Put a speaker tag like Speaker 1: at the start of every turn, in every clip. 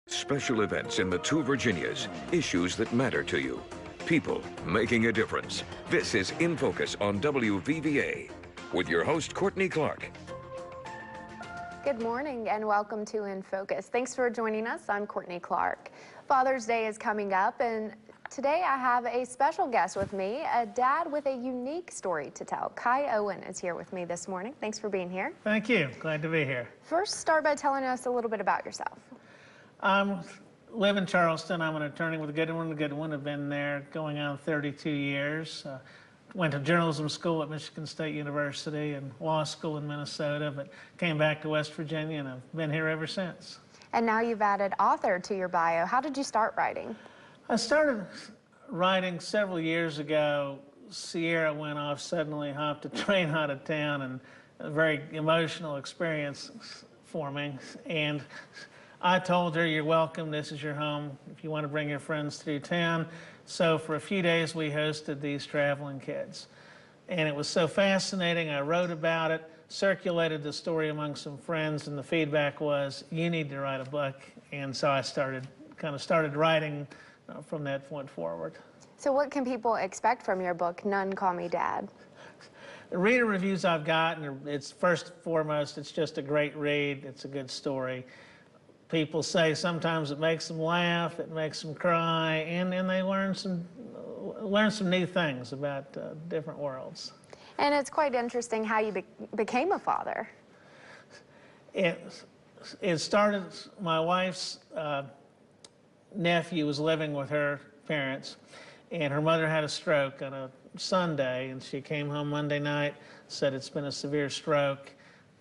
Speaker 1: Special events in the two Virginias, issues that matter to you, people making a difference. This is In Focus on WVVA with your host, Courtney Clark.
Speaker 2: Good morning and welcome to In Focus. Thanks for joining us. I'm Courtney Clark. Father's Day is coming up, and today I have a special guest with me, a dad with a unique story to tell. Owen is here with me this morning. Thanks for being here.
Speaker 3: Thank you. Glad to be here.
Speaker 2: First, start by telling us a little bit about yourself.
Speaker 3: I live in Charleston. I'm an attorney with a good one. I've been there going on 32 years. Went to journalism school at Michigan State University and law school in Minnesota, but came back to West Virginia, and I've been here ever since.
Speaker 2: And now you've added author to your bio. How did you start writing?
Speaker 3: I started writing several years ago. Sierra went off, suddenly hopped a train out of town, and a very emotional experience for me. And I told her, "You're welcome, this is your home, if you want to bring your friends through town." So for a few days we hosted these traveling kids. And it was so fascinating, I wrote about it, circulated the story among some friends, and the feedback was, "You need to write a book." And so I started writing from that point forward.
Speaker 2: So what can people expect from your book, None Call Me Dad?
Speaker 3: The reader reviews I've gotten, it's first and foremost, it's just a great read, it's a good story. People say sometimes it makes them laugh, it makes them cry, and they learn some new things about different worlds.
Speaker 2: And it's quite interesting how you became a father.
Speaker 3: It started, my wife's nephew was living with her parents, and her mother had a stroke on a Sunday, and she came home Monday night, said it's been a severe stroke.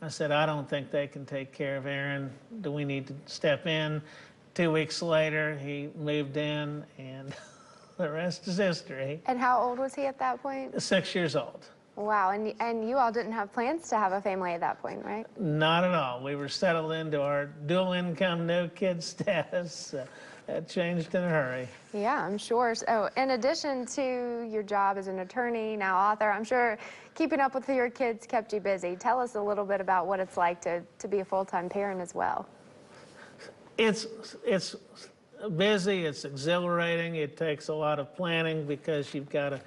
Speaker 3: I said, "I don't think they can take care of Aaron. Do we need to step in?" 2 weeks later, he moved in, and the rest is history.
Speaker 2: And how old was he at that point?
Speaker 3: 6 years old.
Speaker 2: Wow, and you all didn't have plans to have a family at that point, right?
Speaker 3: Not at all. We were settled into our dual income, no kids status. That changed in a hurry.
Speaker 2: Yeah, I'm sure. So in addition to your job as an attorney, now author, I'm sure keeping up with your kids kept you busy. Tell us a little bit about what it's like to be a full-time parent as well.
Speaker 3: It's busy, it's exhilarating, it takes a lot of planning because you've got to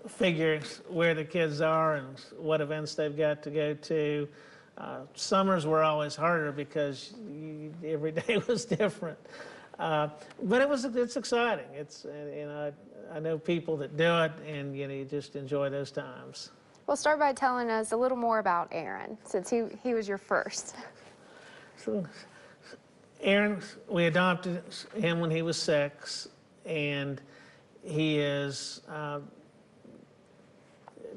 Speaker 3: figure where the kids are and what events they've got to go to. Summers were always harder because every day was different. But it's exciting. I know people that do it, and you just enjoy those times.
Speaker 2: Well, start by telling us a little more about Aaron, since he was your first.
Speaker 3: So, Aaron, we adopted him when he was 6, and he is a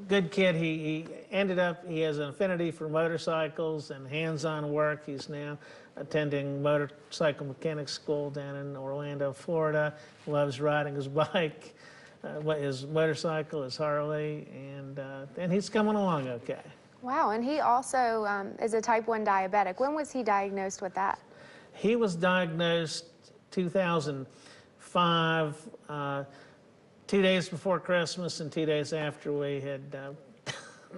Speaker 3: good kid. He has an affinity for motorcycles and hands-on work. He's now attending motorcycle mechanic school down in Orlando, Florida. Loves riding his bike, his motorcycle, his Harley, and he's coming along okay.
Speaker 2: Wow, and he also is a type 1 diabetic. When was he diagnosed with that?
Speaker 3: He was diagnosed 2005, 2 days before Christmas and 2 days after we had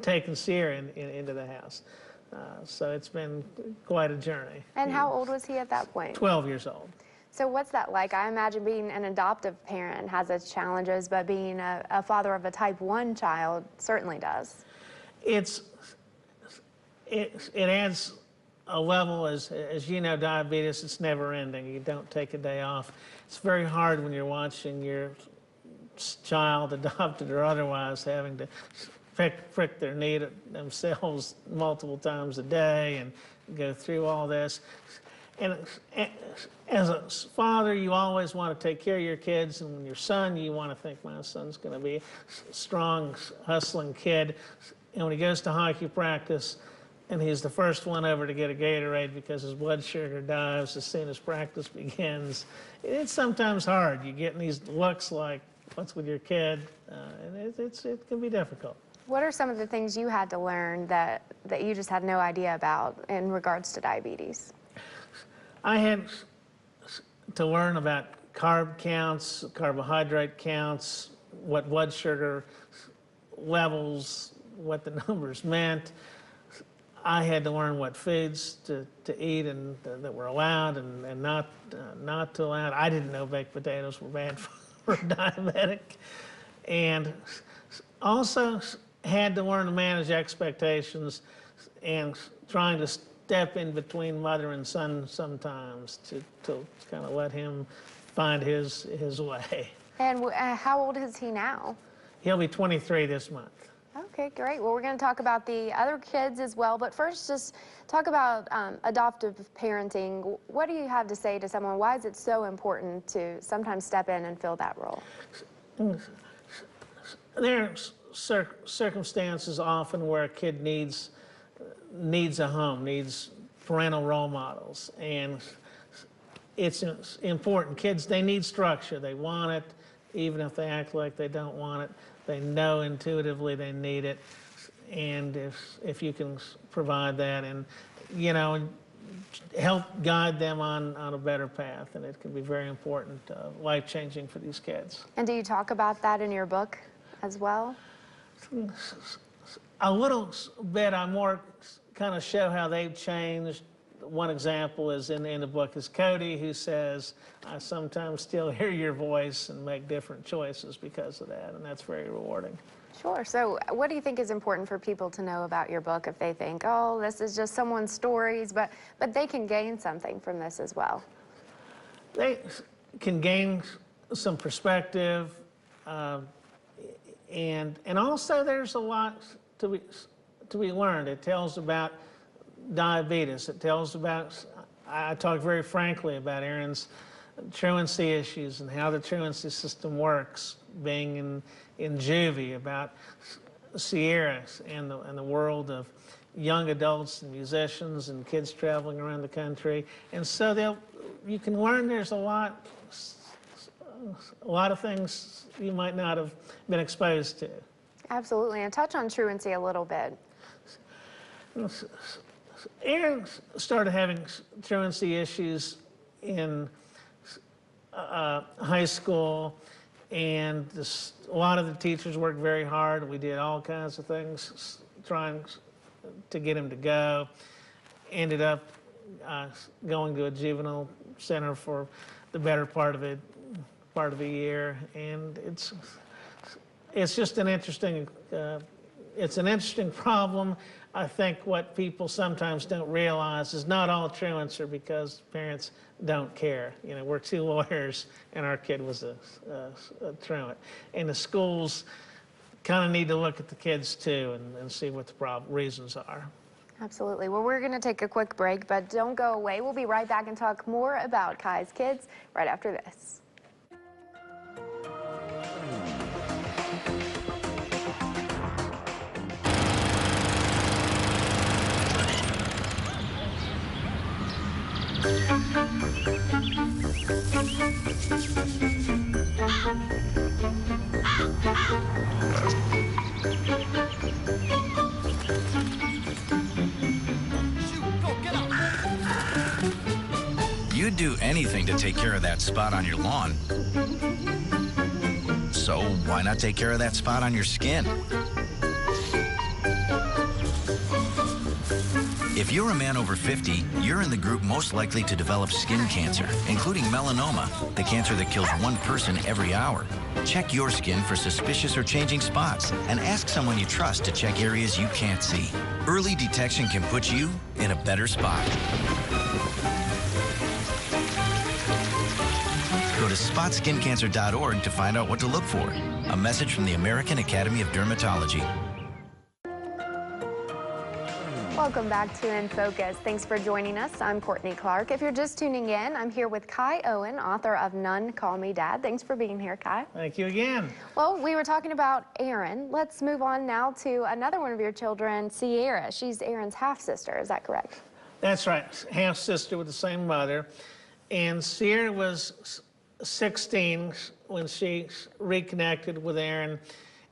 Speaker 3: taken Sierra into the house. So it's been quite a journey.
Speaker 2: And how old was he at that point?
Speaker 3: 12 years old.
Speaker 2: So what's that like? I imagine being an adoptive parent has its challenges, but being a father of a type 1 child certainly does.
Speaker 3: It adds a level, as you know, diabetes, it's never ending. You don't take a day off. It's very hard when you're watching your child, adopted or otherwise, having to prick their knee themselves multiple times a day and go through all this. And as a father, you always want to take care of your kids, and when your son, you want to think, my son's going to be a strong, hustling kid. And when he goes to hockey practice, and he's the first one over to get a Gatorade because his blood sugar dives as soon as practice begins, it's sometimes hard. You get these looks like, what's with your kid? And it can be difficult.
Speaker 2: What are some of the things you had to learn that you just had no idea about in regards to diabetes?
Speaker 3: I had to learn about carb counts, carbohydrate counts, what blood sugar levels, what the numbers meant. I had to learn what foods to eat and that were allowed and not to allow. I didn't know baked potatoes were bad for a diabetic. And also had to learn to manage expectations and trying to step in between mother and son sometimes to kind of let him find his way.
Speaker 2: And how old is he now?
Speaker 3: He'll be 23 this month.
Speaker 2: Okay, great. Well, we're going to talk about the other kids as well, but first just talk about adoptive parenting. What do you have to say to someone? Why is it so important to sometimes step in and fill that role?
Speaker 3: There are circumstances often where a kid needs a home, needs parental role models, and it's important. Kids, they need structure. They want it, even if they act like they don't want it. They know intuitively they need it, and if you can provide that and, you know, help guide them on a better path, and it can be very important, life-changing for these kids.
Speaker 2: And do you talk about that in your book as well?
Speaker 3: A little bit. I more kind of show how they've changed. One example is in the book is Cody, who says, I sometimes still hear your voice and make different choices because of that, and that's very rewarding.
Speaker 2: Sure. So what do you think is important for people to know about your book if they think, oh, this is just someone's stories, but they can gain something from this as well?
Speaker 3: They can gain some perspective, and also there's a lot to be learned. It tells about diabetes. It tells about, I talk very frankly about Aaron's truancy issues and how the truancy system works, being in juvie, about Sierra and the world of young adults and musicians and kids traveling around the country. And so you can learn there's a lot of things you might not have been exposed to.
Speaker 2: Absolutely. And touch on truancy a little bit.
Speaker 3: Aaron started having truancy issues in high school, and a lot of the teachers worked very hard. We did all kinds of things trying to get him to go. Ended up going to a juvenile center for the better part of a year, and it's just an interesting problem. I think what people sometimes don't realize is not all truants are because parents don't care. You know, we're two lawyers and our kid was a truant. And the schools kind of need to look at the kids too and see what the reasons are.
Speaker 2: Absolutely. Well, we're going to take a quick break, but don't go away. We'll be right back and talk more about Kai's kids right after this.
Speaker 4: You'd do anything to take care of that spot on your lawn. So why not take care of that spot on your skin? If you're a man over 50, you're in the group most likely to develop skin cancer, including melanoma, the cancer that kills one person every hour. Check your skin for suspicious or changing spots and ask someone you trust to check areas you can't see. Early detection can put you in a better spot. Go to spotskincancer.org to find out what to look for. A message from the American Academy of Dermatology.
Speaker 2: Welcome back to In Focus. Thanks for joining us. I'm Courtney Clark. If you're just tuning in, I'm here with Kai Owen, author of None Call Me Dad. Thanks for being here, Kai.
Speaker 3: Thank you again.
Speaker 2: Well, we were talking about Aaron. Let's move on now to another one of your children, Sierra. She's Aaron's half-sister. Is that correct?
Speaker 3: That's right. Half-sister with the same mother. And Sierra was 16 when she reconnected with Aaron.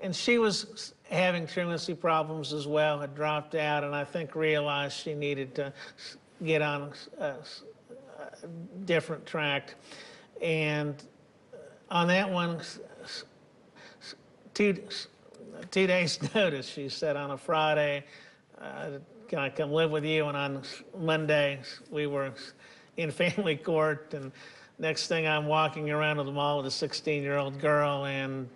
Speaker 3: And she was having truancy problems as well, had dropped out, and I think realized she needed to get on a different track. And on that one, two days' notice, she said on a Friday, can I come live with you? And on Monday, we were in family court, and next thing I'm walking around the mall with a 16-year-old girl, and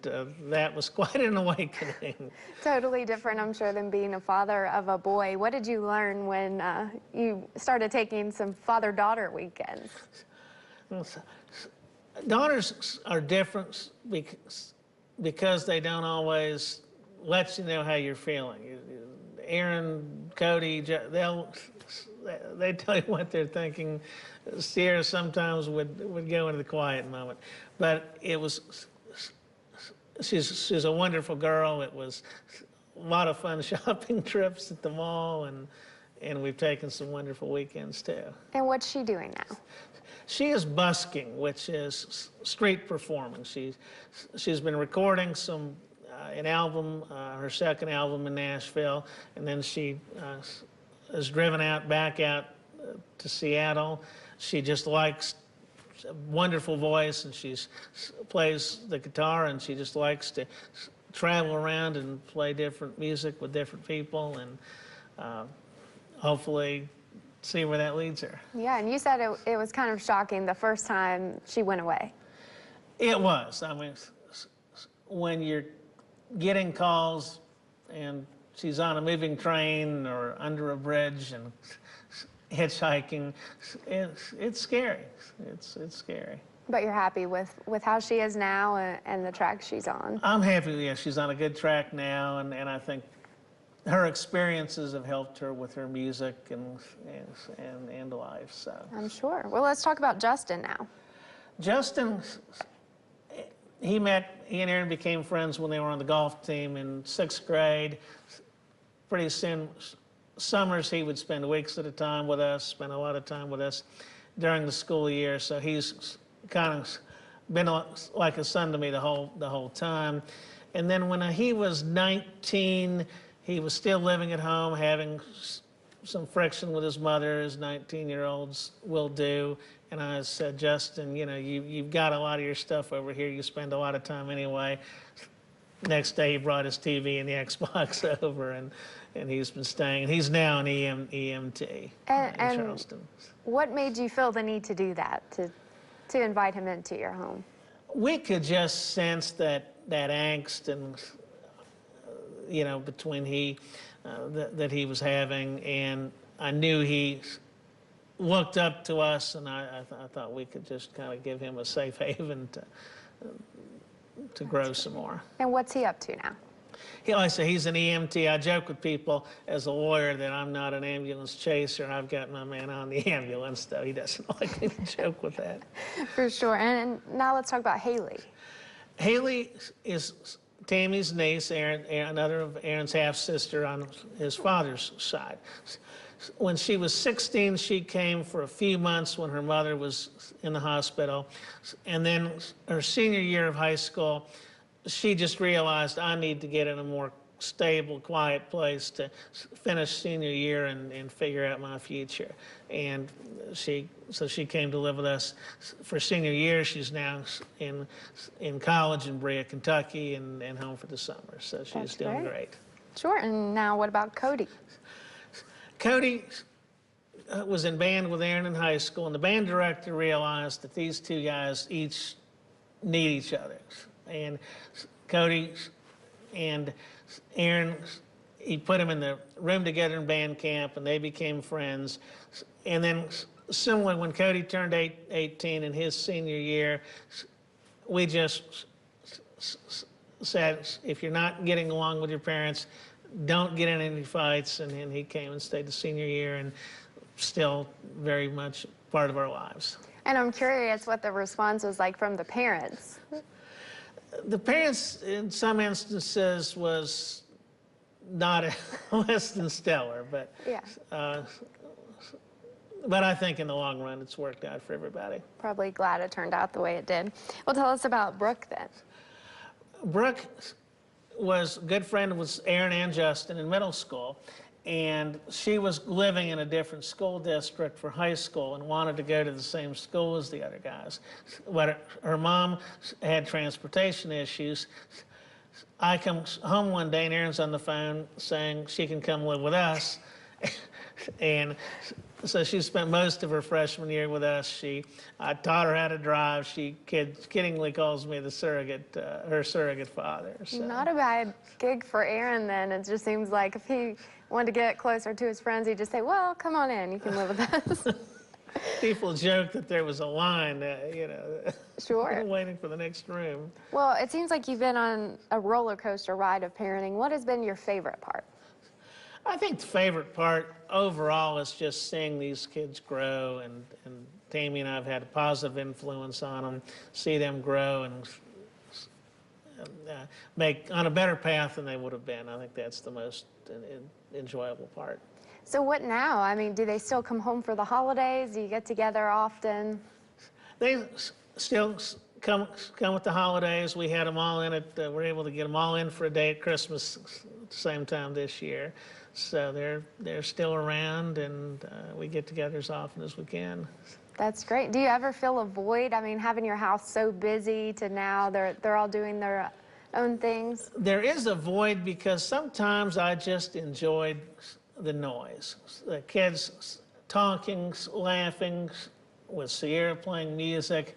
Speaker 3: that was quite an awakening.
Speaker 2: Totally different, I'm sure, than being a father of a boy. What did you learn when you started taking some father-daughter weekends?
Speaker 3: Daughters are different because they don't always let you know how you're feeling. Aaron, Cody, they tell you what they're thinking. Sierra sometimes would go into the quiet moment, but she's a wonderful girl. It was a lot of fun shopping trips at the mall, and we've taken some wonderful weekends too.
Speaker 2: And what's she doing now?
Speaker 3: She is busking, which is street performing. She's been recording an album, her second album in Nashville, and then she is driven back out to Seattle. She just likes a wonderful voice, and she plays the guitar, and she just likes to travel around and play different music with different people, and hopefully see where that leads her.
Speaker 2: Yeah, and you said it was kind of shocking the first time she went away.
Speaker 3: It was. I mean, when you're getting calls and she's on a moving train or under a bridge and hitchhiking, it's scary. It's scary.
Speaker 2: But you're happy with how she is now and the track she's on?
Speaker 3: I'm happy, yeah, she's on a good track now, and I think her experiences have helped her with her music and life, so.
Speaker 2: I'm sure. Well, let's talk about Justin now.
Speaker 3: Justin, he and Aaron became friends when they were on the golf team in 6th grade. Pretty soon, summers he would spend weeks at a time with us, spend a lot of time with us during the school year, so he's kind of been like a son to me the whole time. And then when he was 19, he was still living at home, having some friction with his mother, as 19-year-olds will do. And I said, Justin, you know, you've got a lot of your stuff over here. You spend a lot of time anyway. Next day, he brought his TV and the Xbox over, and he's been staying. He's now an EMT in Charleston.
Speaker 2: What made you feel the need to do that, to invite him into your home? We
Speaker 3: could just sense that angst and, you know, between that he was having, and I knew he looked up to us, and I thought we could just kind of give him a safe haven to grow some more.
Speaker 2: And what's he up to now?
Speaker 3: Like I say, he's an EMT. I joke with people as a lawyer that I'm not an ambulance chaser. I've got my man on the ambulance, though. He doesn't like me to joke with that.
Speaker 2: For sure. And now let's talk about Haley.
Speaker 3: Haley is Tammy's niece, another of Aaron's half-sister on his father's side. When she was 16, she came for a few months when her mother was in the hospital. And then her senior year of high school, she just realized, I need to get in a more stable, quiet place to finish senior year and figure out my future. And so she came to live with us for senior year. She's now in college in Brea, Kentucky, and home for the summer. So she's doing great.
Speaker 2: Sure. And now what about Cody?
Speaker 3: Cody was in band with Aaron in high school, and the band director realized that these two guys each need each other. And Cody and Aaron, he put them in the room together in band camp, and they became friends. And then similarly, when Cody turned 18 in his senior year, we just said, if you're not getting along with your parents, don't get in any fights. And he came and stayed the senior year, and still very much part of our lives.
Speaker 2: And I'm curious what the response was like from the parents.
Speaker 3: The parents, in some instances, was not less than stellar, but
Speaker 2: yeah.
Speaker 3: But I think in the long run, it's worked out for everybody.
Speaker 2: Probably glad it turned out the way it did. Well, tell us about Brooke then.
Speaker 3: Brooke was a good friend with Aaron and Justin in middle school, and she was living in a different school district for high school and wanted to go to the same school as the other guys. But her mom had transportation issues. I come home one day and Aaron's on the phone saying she can come live with us, And so she spent most of her freshman year with us. I taught her how to drive. She kiddingly calls me the surrogate, her surrogate father. So.
Speaker 2: Not a bad gig for Aaron then. It just seems like if he wanted to get closer to his friends, he'd just say, well, come on in, you can live with us.
Speaker 3: People joke that there was a line,
Speaker 2: Sure.
Speaker 3: waiting for the next room.
Speaker 2: Well, it seems like you've been on a roller coaster ride of parenting. What has been your favorite part?
Speaker 3: I think the favorite part overall is just seeing these kids grow, and Tammy and I have had a positive influence on them, see them grow and make on a better path than they would have been. I think that's the most enjoyable part.
Speaker 2: So what now? I mean, do they still come home for the holidays? Do you get together often?
Speaker 3: They still come with the holidays. We had them all in we're able to get them all in for a day at Christmas at the same time this year. So they're still around, and we get together as often as we can.
Speaker 2: That's great. Do you ever feel a void? I mean, having your house so busy to now they're all doing their own things? There
Speaker 3: is a void because sometimes I just enjoyed the noise. The kids talking, laughing, with Sierra playing music,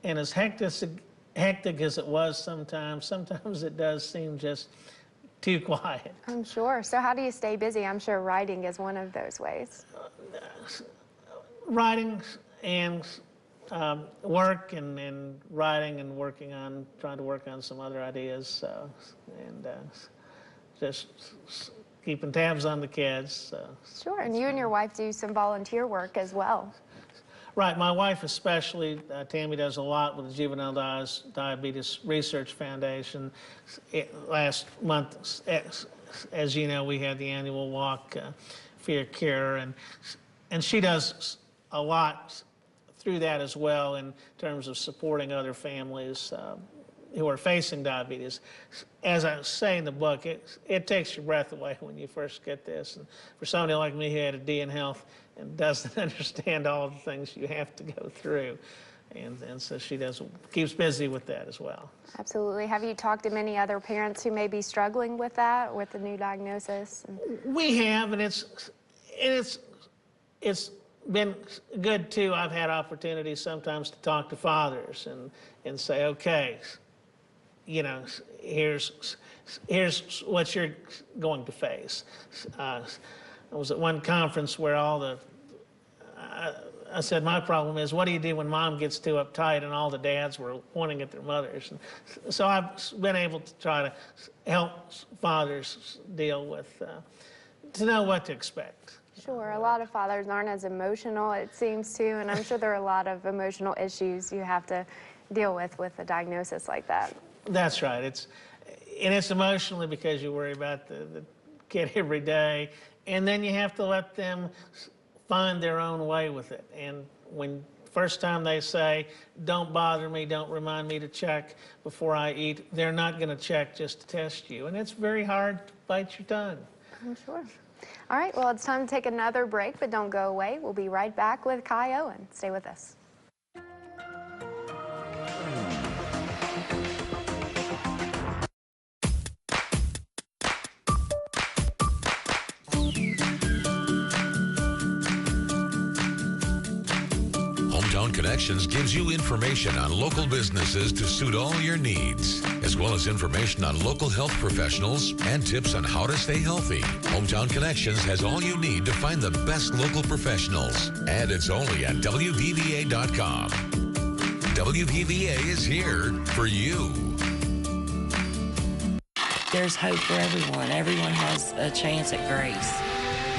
Speaker 3: and as hectic as it was sometimes it does seem just too quiet.
Speaker 2: I'm sure. So how do you stay busy? I'm sure writing is one of those ways.
Speaker 3: Writing and work and writing and trying to work on some other ideas, and just keeping tabs on the kids.
Speaker 2: Sure, and you and your wife do some volunteer work as well.
Speaker 3: Right, my wife especially, Tammy, does a lot with the Juvenile Diabetes Research Foundation. Last month, as you know, we had the annual walk for your cure, and she does a lot through that as well in terms of supporting other families who are facing diabetes. As I say in the book, it takes your breath away when you first get this. And for somebody like me who had a D in health and doesn't understand all of the things you have to go through, and so she keeps busy with that as well.
Speaker 2: Absolutely. Have you talked to many other parents who may be struggling with that, with the new diagnosis?
Speaker 3: We have, and it's been good too. I've had opportunities sometimes to talk to fathers and say, okay, here's what you're going to face. I was at one conference where I said, my problem is, what do you do when mom gets too uptight? And all the dads were pointing at their mothers. And so I've been able to try to help fathers deal with, to know what to expect.
Speaker 2: Sure, a lot of fathers aren't as emotional, it seems to, and I'm sure there are a lot of emotional issues you have to deal with a diagnosis like that.
Speaker 3: That's right. It's emotionally because you worry about the kid every day, and then you have to let them find their own way with it. And when first time they say, don't bother me, don't remind me to check before I eat, they're not going to check just to test you. And it's very hard to bite your tongue.
Speaker 2: I'm sure. All right, well, it's time to take another break, but don't go away. We'll be right back with Kai Owen. Stay with us.
Speaker 5: Hometown Connections gives you information on local businesses to suit all your needs, as well as information on local health professionals and tips on how to stay healthy. Hometown Connections has all you need to find the best local professionals, and it's only at WVVA.com. WVVA is here for you.
Speaker 6: There's hope for everyone. Everyone has a chance at grace.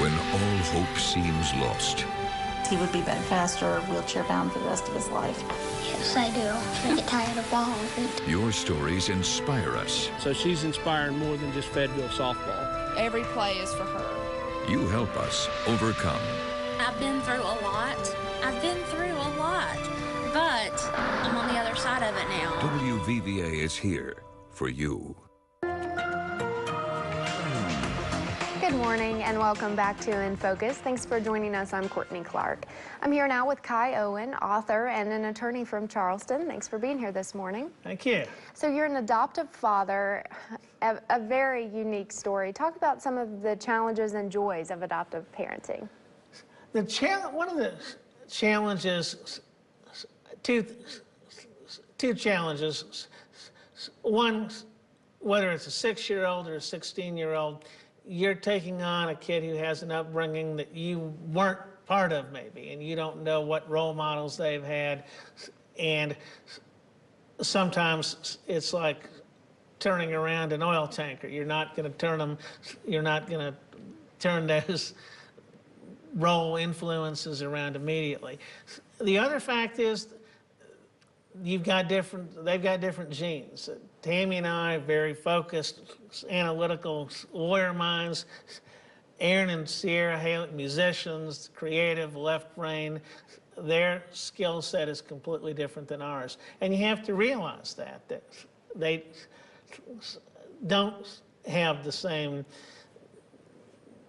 Speaker 1: When all hope seems lost,
Speaker 7: he would be bedfast or wheelchair bound for the rest of his life.
Speaker 8: Yes, I do. I get tired of all of it.
Speaker 1: your stories inspire us.
Speaker 9: So she's inspiring more than just Fayetteville softball.
Speaker 10: Every play is for her.
Speaker 1: You help us overcome.
Speaker 11: I've been through a lot. But I'm on the other side of it now.
Speaker 1: WVVA is here for you.
Speaker 2: Good morning and welcome back to In Focus. Thanks for joining us. I'm Courtney Clark. I'm here now with Kai Owen, author and an attorney from Charleston. Thanks for being here this morning.
Speaker 3: Thank you.
Speaker 2: So you're an adoptive father. a very unique story. Talk about some of the challenges and joys of adoptive parenting.
Speaker 3: One of the challenges, two challenges. One, whether it's a 6-year-old or a 16-year-old, you're taking on a kid who has an upbringing that you weren't part of maybe, and you don't know what role models they've had, and sometimes it's like turning around an oil tanker. You're not going to turn those role influences around immediately. The other fact is they've got different genes. Tammy and I are very focused, analytical lawyer minds. Aaron and Sierra, musicians, creative, left brain. Their skill set is completely different than ours. And you have to realize that they don't have the same,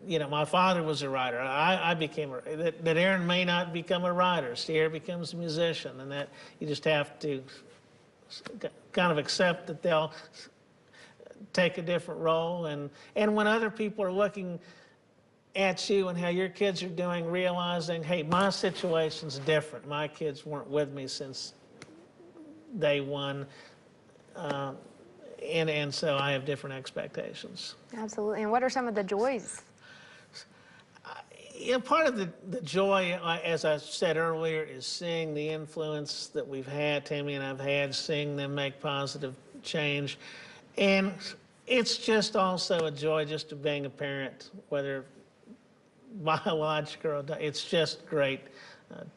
Speaker 3: my father was a writer. I became that Aaron may not become a writer. Sierra becomes a musician, and that you just have to kind of accept that they'll take a different role. And when other people are looking at you and how your kids are doing, realizing, hey, my situation's different. My kids weren't with me since day one, and so I have different expectations.
Speaker 2: Absolutely. And what are some of the joys?
Speaker 3: Part of the joy, as I said earlier, is seeing the influence that we've had, Tammy and I've had, seeing them make positive change. And it's just also a joy just of being a parent, whether biological or not. It's just great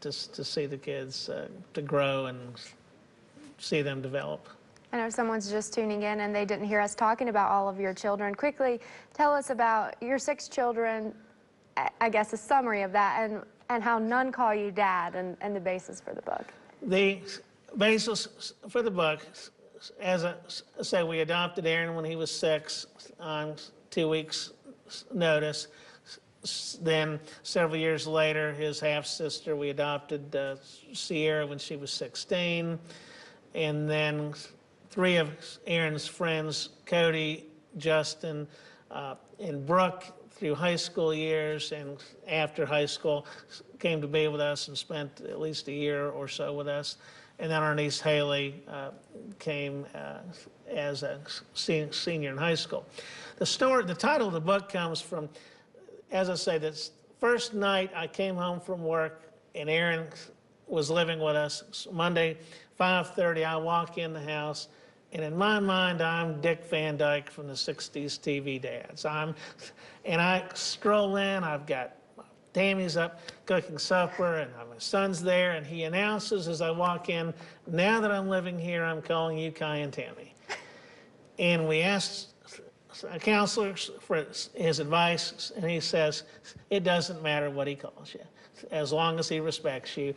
Speaker 3: to see the kids to grow and see them develop.
Speaker 2: I know someone's just tuning in and they didn't hear us talking about all of your children. Quickly, tell us about your 6 children, I guess a summary of that, and how none call you Dad, and the basis for the book.
Speaker 3: The basis for the book, as I say, we adopted Aaron when he was 6 on 2 weeks' notice. Then several years later, his half-sister, we adopted Sierra when she was 16. And then 3 of Aaron's friends, Cody, Justin, and Brooke, through high school years and after high school, came to be with us and spent at least a year or so with us. And then our niece Haley came as a senior in high school. The title of the book comes from, as I say, this first night I came home from work and Aaron was living with us. Monday, 5:30, I walk in the house, and in my mind, I'm Dick Van Dyke from the 60s TV dads. And I stroll in, I've got Tammy's up cooking supper, and my son's there, and he announces as I walk in, now that I'm living here, I'm calling you Kai and Tammy. And we asked a counselor for his advice, and he says, it doesn't matter what he calls you, as long as he respects you.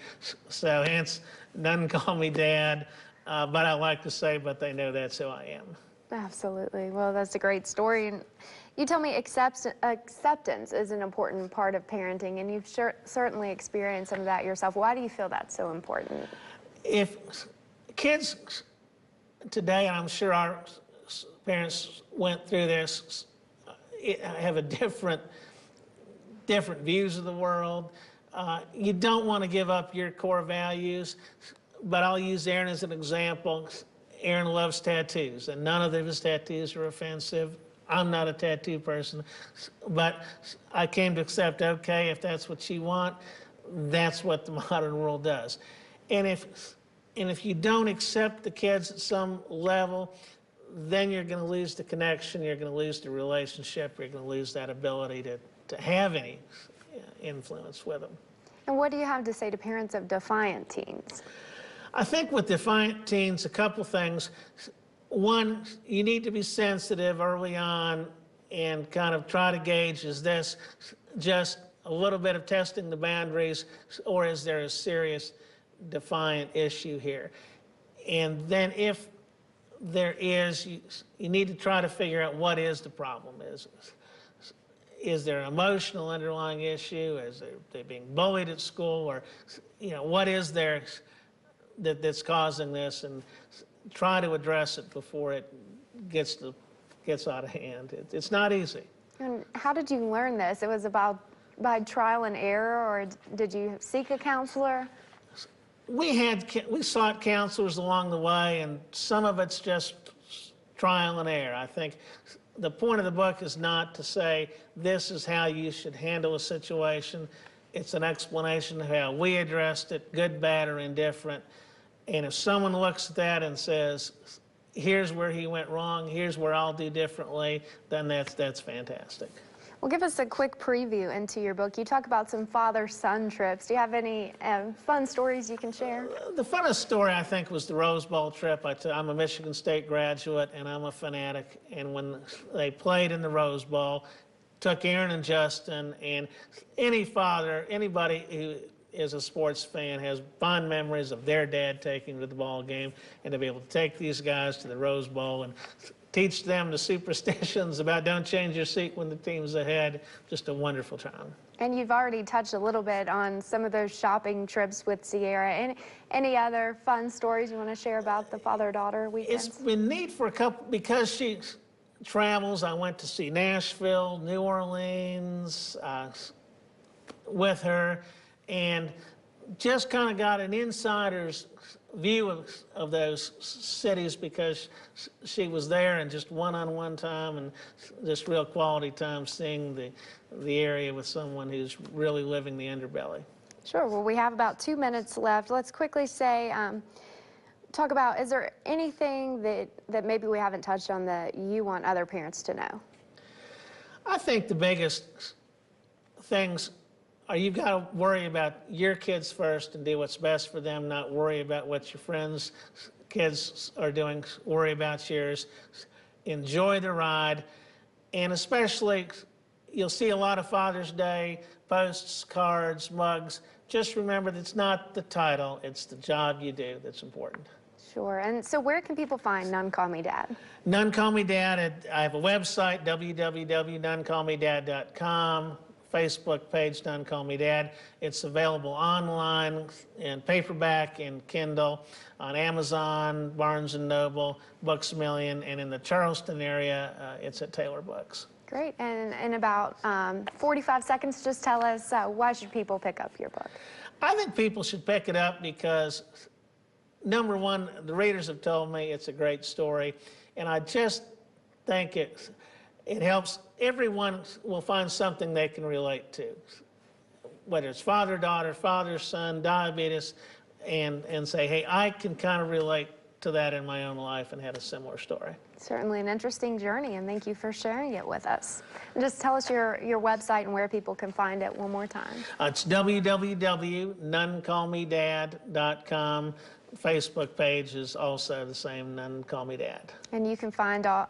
Speaker 3: So hence, none call me Dad, but I like to say, but they know that's who I am.
Speaker 2: Absolutely. Well, that's a great story. And you tell me acceptance is an important part of parenting, and you've certainly experienced some of that yourself. Why do you feel that's so important?
Speaker 3: If kids today, and I'm sure our parents went through this, have a different views of the world. You don't want to give up your core values, but I'll use Aaron as an example. Aaron loves tattoos, and none of his tattoos are offensive. I'm not a tattoo person, but I came to accept, okay, if that's what you want, that's what the modern world does. And if you don't accept the kids at some level, then you're going to lose the connection, you're going to lose the relationship, you're going to lose that ability to have any influence with them.
Speaker 2: And what do you have to say to parents of defiant teens?
Speaker 3: I think with defiant teens, a couple things. One, you need to be sensitive early on and kind of try to gauge, is this just a little bit of testing the boundaries, or is there a serious defiant issue here? And then if there is, you need to try to figure out what is the problem. Is there an emotional underlying issue? Is they being bullied at school? Or, what is there that's causing this? And try to address it before it gets to gets out of hand. It's not easy.
Speaker 2: And how did you learn this? It was about by trial and error, or did you seek a counselor?
Speaker 3: We sought counselors along the way, and some of it's just trial and error. I think the point of the book is not to say this is how you should handle a situation. It's an explanation of how we addressed it, good, bad, or indifferent. And if someone looks at that and says, here's where he went wrong, here's where I'll do differently, then that's fantastic.
Speaker 2: Well, give us a quick preview into your book. You talk about some father-son trips. Do you have any fun stories you can share?
Speaker 3: The funnest story, I think, was the Rose Bowl trip. I'm a Michigan State graduate, and I'm a fanatic. And when they played in the Rose Bowl, took Aaron and Justin, and any father, anybody who is a sports fan has fond memories of their dad taking to the ball game, and to be able to take these guys to the Rose Bowl and teach them the superstitions about don't change your seat when the team's ahead. Just a wonderful time.
Speaker 2: And you've already touched a little bit on some of those shopping trips with Sierra. Any other fun stories you want to share about the father-daughter weekends?
Speaker 3: It's been neat for a couple, because she travels. I went to see Nashville, New Orleans with her, and just kind of got an insider's view of those cities because she was there, and just one-on-one time and just real quality time seeing the area with someone who's really living the underbelly.
Speaker 2: Sure. Well, we have about 2 minutes left. Let's quickly say, talk about, is there anything that maybe we haven't touched on that you want other parents to know?
Speaker 3: I think the biggest things are you've got to worry about your kids first and do what's best for them, not worry about what your friends' kids are doing, worry about yours. Enjoy the ride, and especially, you'll see a lot of Father's Day posts, cards, mugs. Just remember that it's not the title, it's the job you do that's important.
Speaker 2: Sure. And so where can people find None Call Me Dad?
Speaker 3: None Call Me Dad. I have a website, www.nonecallmedad.com. Facebook page, None Call Me Dad. It's available online in paperback and Kindle, on Amazon, Barnes & Noble, Books A Million, and in the Charleston area, it's at Taylor Books.
Speaker 2: Great. And in about 45 seconds, just tell us why should people pick up your book?
Speaker 3: I think people should pick it up because, number one, the readers have told me it's a great story, and I just think it helps. Everyone will find something they can relate to, whether it's father-daughter, father-son, diabetes, and say, hey, I can kind of relate to that in my own life and had a similar story.
Speaker 2: Certainly an interesting journey, and thank you for sharing it with us. And just tell us your website and where people can find it one more time.
Speaker 3: It's www.nonecallmedad.com. Facebook page is also the same, None Call Me Dad.
Speaker 2: And you can find all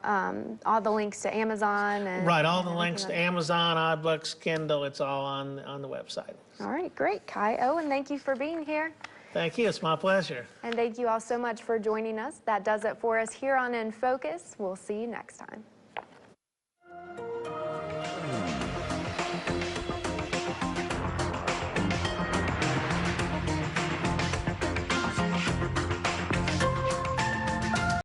Speaker 2: the links to Amazon.
Speaker 3: Right, all the links to Amazon, iBooks, Kindle, it's all on the website.
Speaker 2: All right, great. Kai, Owen, thank you for being here.
Speaker 3: Thank you, it's my pleasure.
Speaker 2: And thank you all so much for joining us. That does it for us here on In Focus. We'll see you next time.